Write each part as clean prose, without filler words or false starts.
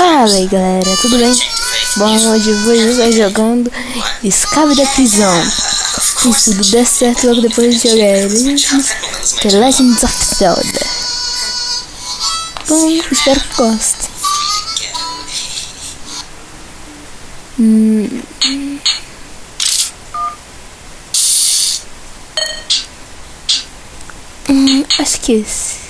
Fala aí galera, tudo bem? Bom, hoje eu vou estar jogando Escape da Prisão. E se tudo der certo, logo depois de jogar The Legend of Zelda. Bom, espero que gostem. Acho que esse.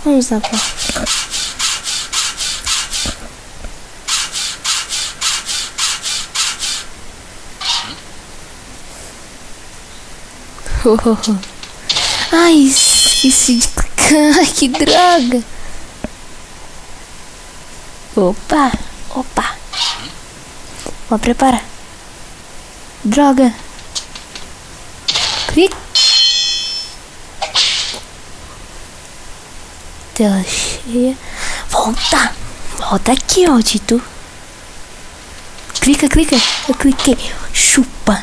Vamos lá, pô. Ai, esqueci de clicar. Ai, que droga. Opa. Vou preparar. Droga. Clique. Tela cheia. Volta aqui, ó, Tito. Clica. Eu cliquei. Chupa.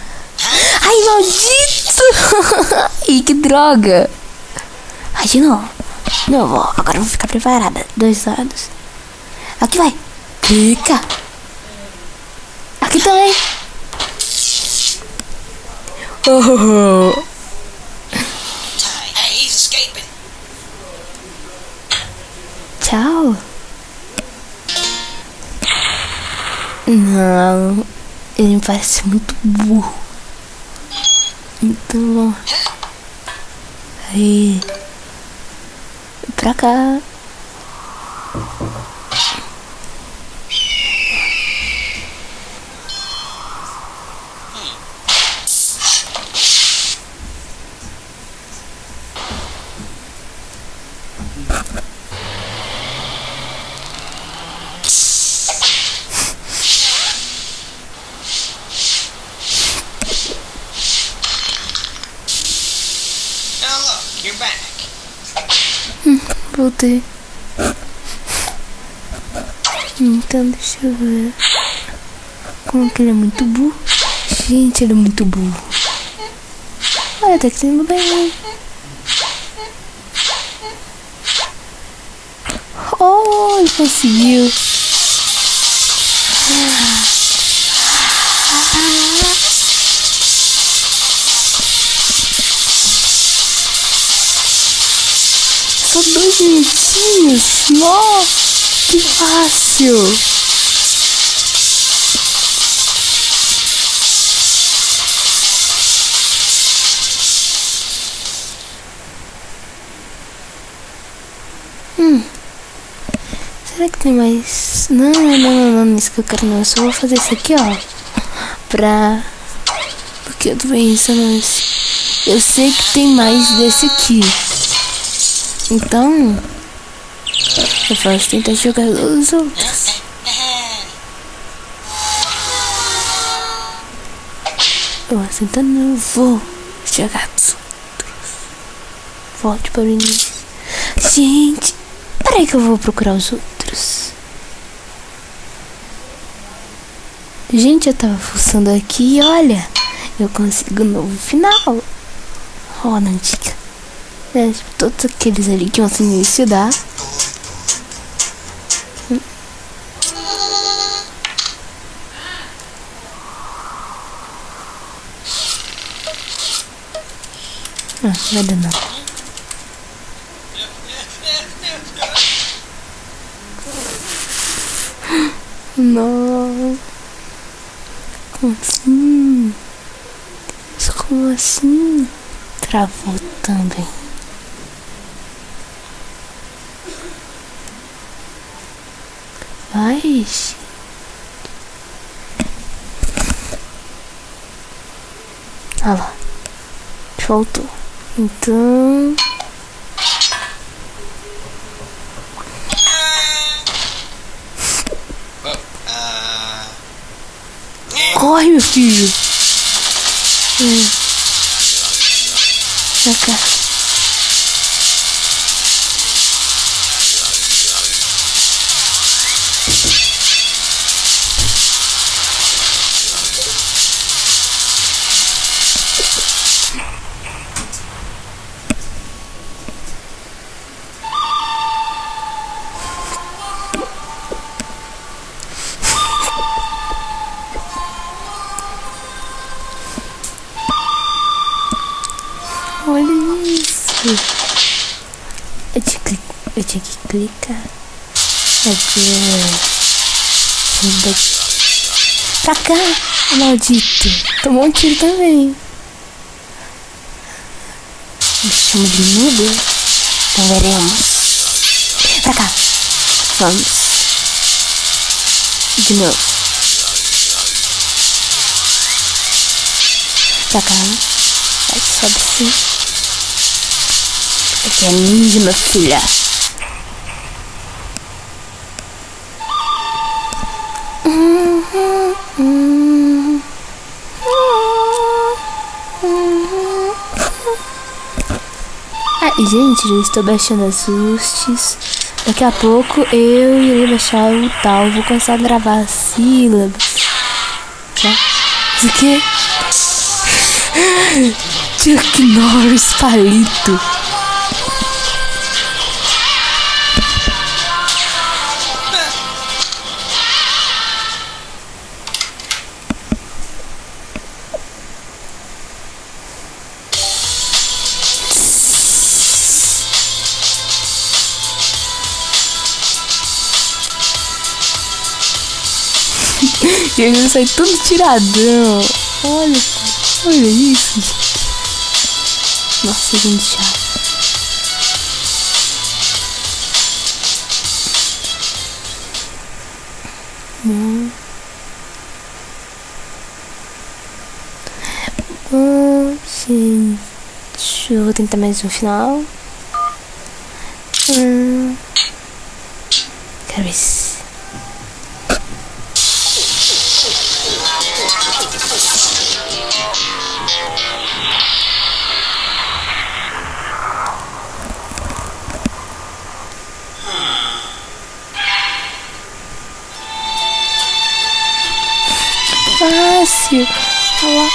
Ai, maldito. Ih, que droga. Ai, de novo. Agora eu vou ficar preparada. 2 lados. Aqui vai. Clica. Aqui também. Oh. Tchau. Não, ele me parece muito burro. Então, aí, pra cá. Voltei. Então deixa eu ver. Como que ele é muito burro. Gente, ele é muito burro. Olha, tá que indo bem. Oh, ele conseguiu. Só 2 minutinhos. Nossa, que fácil. Será que tem mais? Não, isso que eu quero não. Eu só vou fazer isso aqui, ó. Porque eu tô pensando nesse. Eu sei que tem mais desse aqui. Então eu posso tentar jogar os outros. Eu vou jogar os outros. Volte para o início. Gente, peraí que eu vou procurar os outros. Gente, eu tava fuçando aqui e olha, eu consigo um novo final. Ó, não diga. Todos aqueles ali que vão se iniciar. Vai dar não. Não. Como assim? Travou também. Vai. Ah lá. Voltou. Então. Corre, meu filho. Pra cá. Olha isso. Eu tinha que clicar. Pra cá, maldito. Tomou um tiro também. Me chama de noob. Então veremos. Pra cá. Vamos. De novo. Pra cá. Vai, sobe sim. Aqui é ninja, meu filha. Gente, já estou baixando as hostes. Daqui a pouco eu irei baixar o tal. Vou começar a gravar as sílabas. Tá? Isso aqui é Chuck Norris palito. E ele sai todo tiradão. Olha isso. Nossa, gente chato. Bom, gente, eu vou tentar mais um final. Quero ver se... Fácil. Olha lá.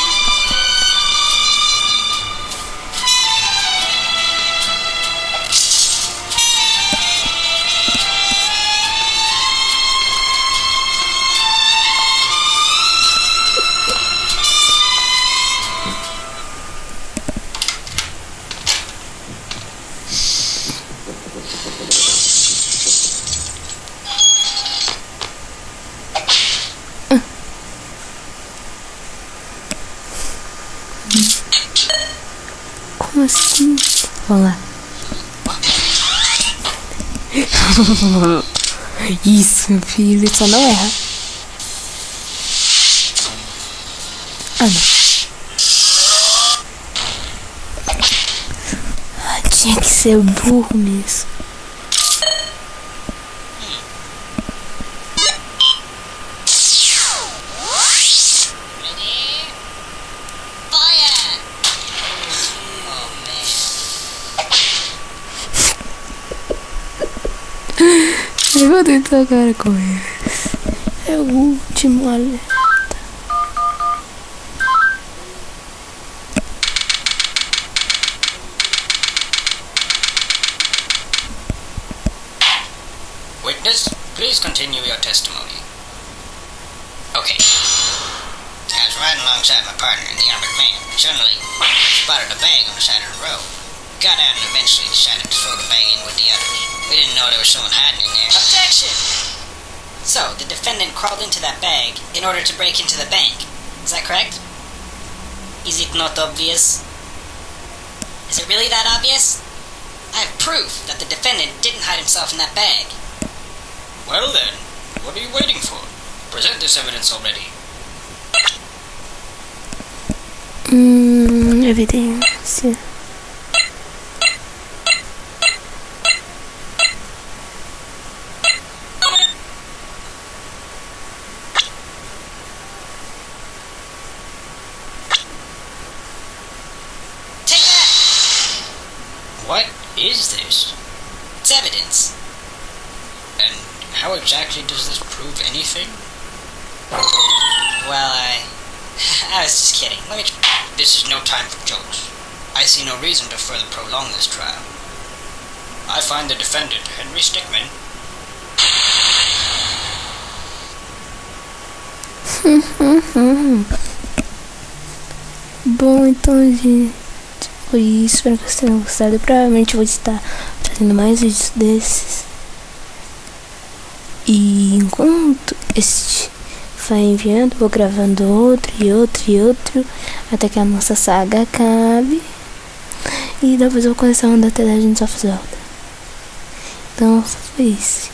Como assim? Vamos lá. Isso, meu filho, só não erra. Ah, não. Tinha que ser burro mesmo. Eu vou tentar agora com ele. É o último alerta. Witness, please continue your testimony. Okay. I was riding alongside my partner in the armored van. Suddenly, spotted a bag on the side of the road. Got out and eventually decided to throw the bag in with the others. We didn't know there was someone hiding in there. Objection! So, the defendant crawled into that bag in order to break into the bank. Is that correct? Is it not obvious? Is it really that obvious? I have proof that the defendant didn't hide himself in that bag. Well then, what are you waiting for? Present this evidence already. Evidência. What is this? It's evidence. And how exactly does this prove anything? Well, I was just kidding. This is no time for jokes. I see no reason to further prolong this trial. I find the defendant, Henry Stickmin. Bom, então, gente, foi isso. Espero que vocês tenham gostado. Eu provavelmente vou estar trazendo mais vídeos desses. E enquanto este vai enviando, vou gravando outro e outro e outro, até que a nossa saga acabe. E depois eu vou começar a andar até Legends of Zelda. Então foi isso.